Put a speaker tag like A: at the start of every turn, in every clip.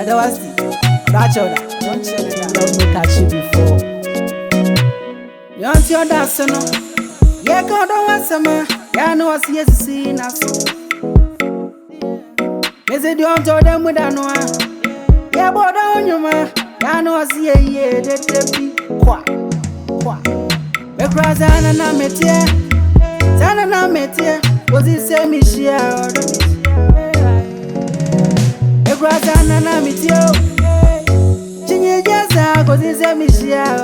A: don't want to. That's all. Don't chill it. Don't catch you before. You want your dance, no? Yeah, go don't want some. Yeah, no, I see you see us. Me say you want to them with that no. Yeah, but down your man. Yeah, no, I see you yeah, they be quiet. Me cross and na metie. Sana na metie. Was it say me share? Me cross and na metie. Chinye jasa was it say me share?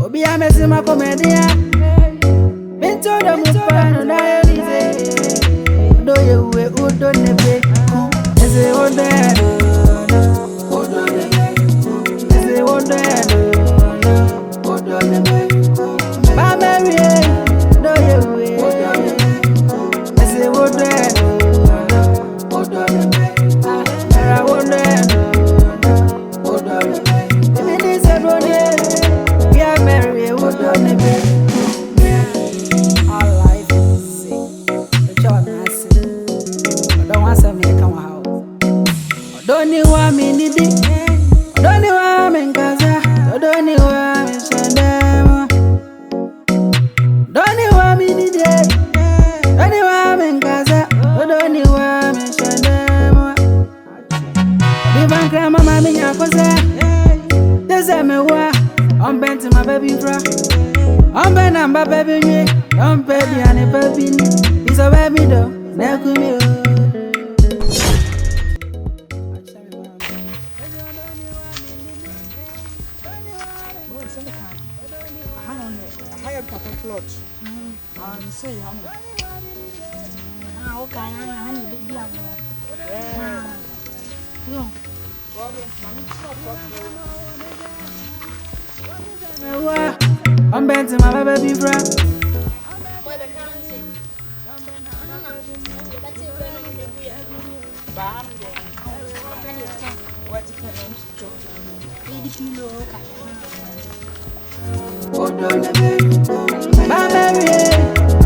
A: Obi amesi ma komedia. Bento da mupano na elize. Do you we udo nebe. Eze odo Eze odo Ba Mary, do you we? Eze odo Era odo Emi ni se rode. Ya Mary odo nebe. All life is sick. The child is sick. I don't want some me come out. Don't you want me need it? Don't you want me casa? Don't you want me shandama? Don't you want me need it? Don't you want me casa? Don't you want me shandama? Be bank grandma mami nyakosa. This is me wa. I'm bent my baby bra. I'm bent on my baby me. I'm baby and a baby. It's a baby though. Never me.
B: Say, okay, I need big deal. No.
A: I'm bent to my baby friend. My baby.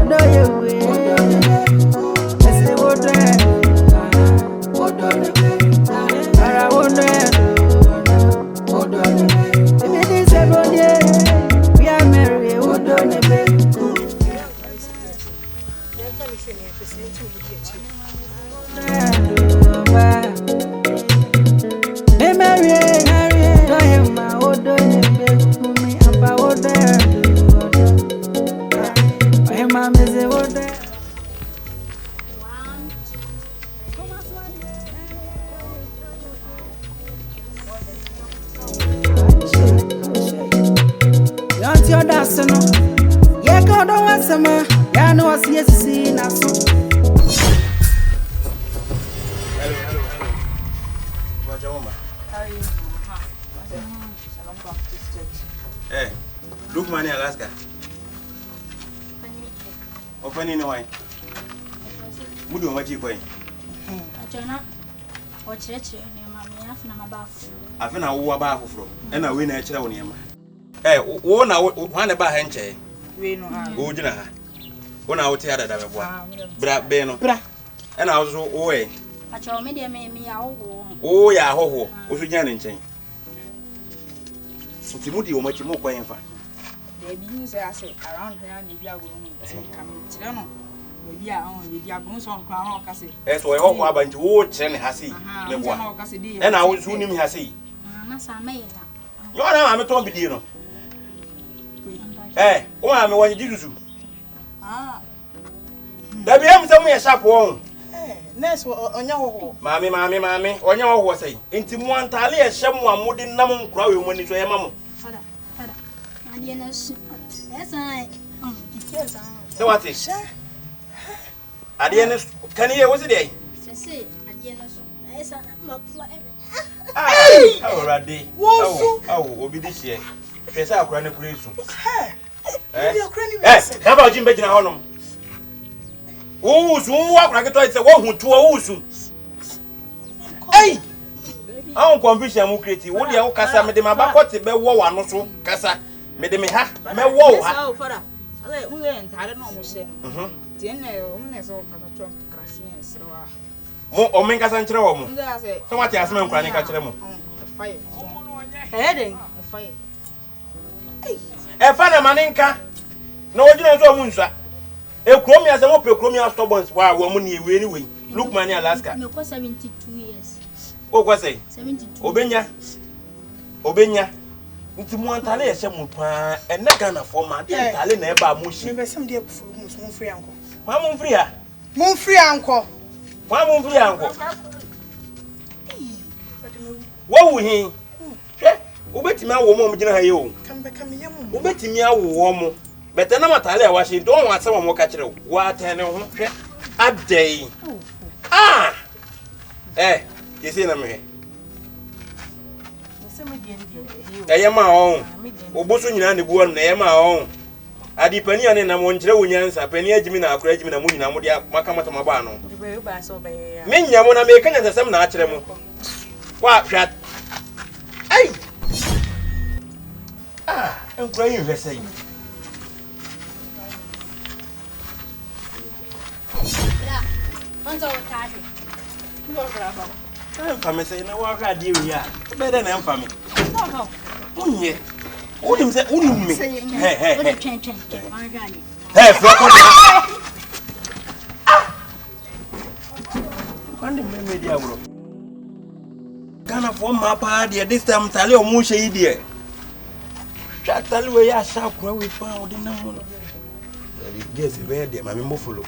A: Do you we? I say what there? I won't there. If it is a body, we are married. What do you make? Me married, do you my what do you make me about what there? Your dance, no. Yeah, go don't want some. Yeah, no, I see you see now.
C: Hello. What's your mama?
B: How are you?
C: Hey, look money Alaska. Open in wine. What do you want to coin?
B: I don't know. What's it? Mammy, I've never bath.
C: I found out what bath from, and I win a chair on him. Hey, one hour, one about henche.
B: We know how.
C: Oh, dinner. 1 hour tear that I've won. Bra, Beno, Bra, and I was away.
B: I told me, dear, me,
C: oh, yeah, ho, was a Jan in chain. So, Timothy, or much more quiet.
B: They use us around here, and you are going to come to maybe I only be a goose on crown or cassie.
C: That's why all about to watch and Hassie. And I was soon him Hassie.
B: Massa may.
C: You are I'm a Tommy Dino. Eh, oh, I'm one you do.
B: Ah,
C: there be somewhere sharp one.
B: Ness on your
C: Mammy, on your was saying. Into one tally as someone wouldn't know crowd when it's a mamma.
B: Father, I didn't know. Yes, I.
C: So what is? At the end, can you hear what's the day?
B: Say, I didn't know.
C: Already. Oh, be this year. There's our granny police. How about Jim Betty Honum? Oh, soon walk like a toy. It's a walk to a soon. Hey, I won't convince you. Creative. What do you casa made them about what the bell war and also casa made them ha me woe. Oh, father. We went, I don't know. Dinner, so Crassian, so Mo o men kasa nkyere wo mo.
B: Nda say.
C: So what asem nkura ne ka kyere mo.
B: Fire.
D: Den.
B: Fire.
C: E fa na maninka. Na wojina so mu nsua. E krom ya se mo pe krom ya stubborns wa wo mo ne ewe ni we. Look man in Alaska.
D: Me ko 72 years.
C: O kwa say?
D: 72.
C: Obenya. Nti mo antale ye hye mo pa ene Ghana for ma de antale na e ba mo hye.
E: Me be sem de afuru mo free anko.
C: Ma mo free a?
E: Mo free anko.
C: Ma mo free anko. Wo wu hin. Hwe, obetimi awo mo gina ha ye o.
E: Kam ye mo.
C: Obetimi awo mo. Bete na matale a wa hye don wa asem mo ka kire wo. Wa tane ho hwe. Adai. Ah! You see na me. Eyema on. Oboso nyina ne buo na eyema on. Adi pani ane na mo nkyere wonyansa pani agimi na akora agimi na mo nyina mo de maka mata maba no. Me nya mo na me kanya sesem na akere mo. Wa hwat. Ai! Ah, enkura yin hwese yi.
D: Onzo taje.
C: Family say na wa ka di wi a. Better na family.
D: No.
C: Unye. Unim say unim me. Hey.
D: What chen. Margani.
C: Hey, floko na. Kwande me media bro. Ghana for ma pa dia this time tale o mu hye die. Tale we ya sha kura we pa o de na mo no. Yes, we there, my follow.